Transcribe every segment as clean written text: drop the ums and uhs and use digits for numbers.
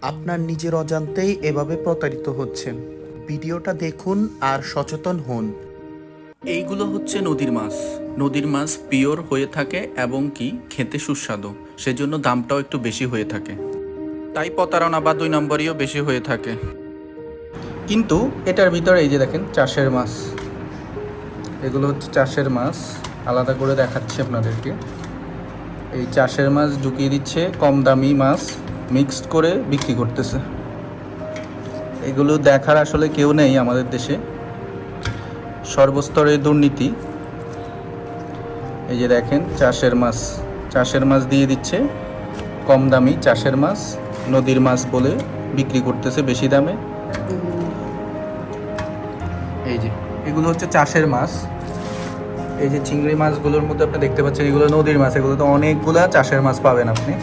আপনার নিজের অজান্তেই এভাবে প্রতারিত হচ্ছেন। ভিডিওটা দেখুন আর সচেতন হন। এইগুলো হচ্ছে নদীর মাছ। নদীর মাছ পিওর হয়ে থাকে এবং কি খেতে সুস্বাদু, সেজন্য দামটাও একটু বেশি হয়ে থাকে, তাই প্রতারণা বা 2 নম্বরীও বেশি হয়ে থাকে। কিন্তু এটার ভিতরে এই যে দেখেন চাষের মাছ, এগুলো হচ্ছে চাষের মাছ। আলাদা করে দেখাচ্ছি আপনাদেরকে। এই চাষের মাছ ঢুকিয়ে দিচ্ছে, কম দামি মাছ মিক্সড করে বিক্রি করতেছে। এগুলো দেখার আসলে কেউ নেই আমাদের দেশে, সর্বস্তরে দুর্নীতি। এই যে দেখেন চাষের মাছ দিয়ে দিচ্ছে কম দামি চাষের মাছ, নদীর মাছ বলে বিক্রি করতেছে বেশি দামে। এই যে এগুলো হচ্ছে চাষের মাছ। এই যে চিংড়ি মাছগুলোর মধ্যে আপনি দেখতে পাচ্ছেন এগুলো নদীর মাছ, এগুলো তো অনেকগুলা চাষের মাছ পাবেন আপনি।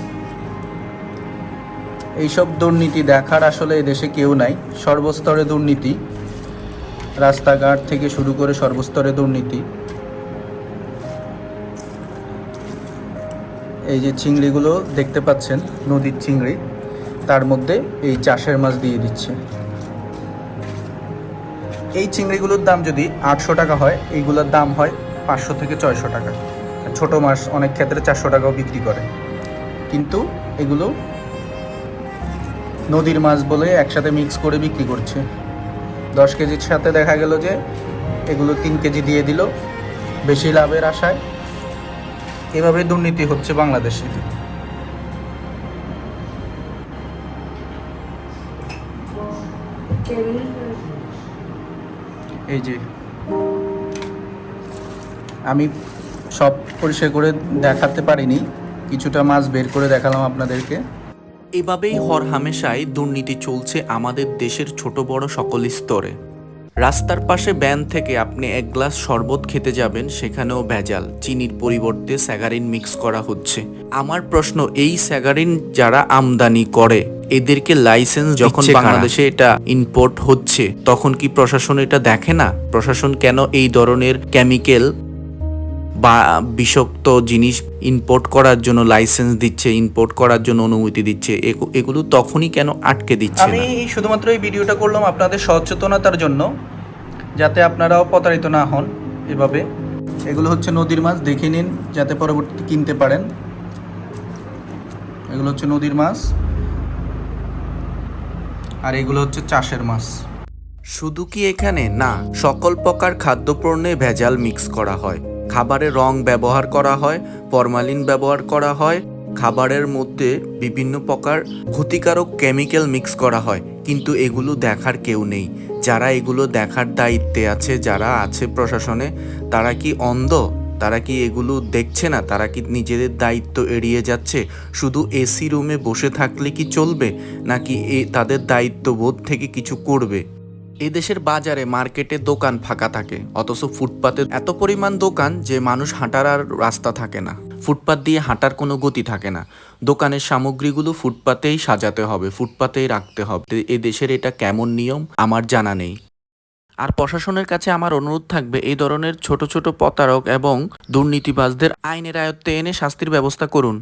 এইসব দুর্নীতি দেখার আসলে এদেশে কেউ নাই, সর্বস্তরে দুর্নীতি, রাস্তাঘাট থেকে শুরু করে সর্বস্তরে দুর্নীতি। এই যে চিংড়িগুলো দেখতে পাচ্ছেন নদীর চিংড়ি, তার মধ্যে এই চাষের মাছ দিয়ে দিচ্ছে। এই চিংড়িগুলোর দাম যদি 800 টাকা হয়, এইগুলোর দাম হয় 500 থেকে 600 টাকা। ছোট মাছ অনেক ক্ষেত্রে 400 টাকাও বিক্রি করে, কিন্তু এগুলো নদীর মাছ বলে একসাথে মিক্স করে বিক্রি করছে। 10 কেজির সাথে দেখা গেল যে এগুলো 3 কেজি দিয়ে দিল বেশি লাভের আশায়। এভাবে দুর্নীতি হচ্ছে বাংলাদেশে। এই যে আমি সব পরিষ্কার করে দেখাতে পারিনি, কিছুটা মাছ বের করে দেখালাম আপনাদেরকে। এভাবেই হরহামেশাই দুর্নীতি চলছে আমাদের দেশের ছোট বড় সকল স্তরে। রাস্তার পাশে ভ্যান থেকে আপনি এক গ্লাস শরবত খেতে যাবেন, সেখানেও ভেজাল, চিনির পরিবর্তে স্যাগারিন মিক্স করা হচ্ছে। আমার প্রশ্ন, এই স্যাগারিন যারা আমদানি করে এদেরকে লাইসেন্স যখন বাংলাদেশে এটা ইম্পোর্ট হচ্ছে, তখন কি প্রশাসন এটা দেখে না? প্রশাসন কেন এই ধরনের কেমিক্যাল বা বিষাক্ত জিনিস ইম্পোর্ট করার জন্য লাইসেন্স দিচ্ছে, ইম্পোর্ট করার জন্য অনুমতি দিচ্ছে, এগুলো তখনই কেন আটকে দিচ্ছে আমি না? শুধুমাত্র এই ভিডিওটা করলাম আপনাদের সচেতনতার জন্য, যাতে আপনারাও প্রতারিত না হন এভাবে। এগুলো হচ্ছে নদীর মাছ, দেখে নিন যাতে পরবর্তী কিনতে পারেন। এগুলো হচ্ছে নদীর মাছ, আর এগুলো হচ্ছে চাষের মাছ। শুধু কি এখানে না, সকল প্রকার খাদ্যপণ্যে ভেজাল মিক্স করা হয়। খাবারে রং ব্যবহার করা হয়, ফরমালিন ব্যবহার করা হয়, খাবারের মধ্যে বিভিন্ন প্রকার ক্ষতিকারক কেমিক্যাল মিক্স করা হয়, কিন্তু এগুলো দেখার কেউ নেই। যারা এগুলো দেখার দায়িত্বে আছে, যারা আছে প্রশাসনে, তারা কি অন্ধ? তারা কি এগুলো দেখছে না? তারা কি নিজেদের দায়িত্ব এড়িয়ে যাচ্ছে? শুধু এসি রুমে বসে থাকলে কি চলবে, নাকি তাদের দায়িত্ববোধ থেকে কিছু করবে? এদেশের বাজারে মার্কেটে দোকান ফাঁকা থাকে, অথচ ফুটপাতে এত পরিমাণ দোকান যে মানুষ হাঁটার আর রাস্তা থাকে না, ফুটপাত দিয়ে হাঁটার কোনো গতি থাকে না। দোকানের সামগ্রীগুলো ফুটপাতেই সাজাতে হবে, ফুটপাতেই রাখতে হবে। এদেশের এটা কেমন নিয়ম আমার জানা নেই। আর প্রশাসনের কাছে আমার অনুরোধ থাকবে, এই ধরনের ছোট ছোট প্রতারক এবং দুর্নীতিবাজদের আইনের আয়ত্তে এনে শাস্তির ব্যবস্থা করুন।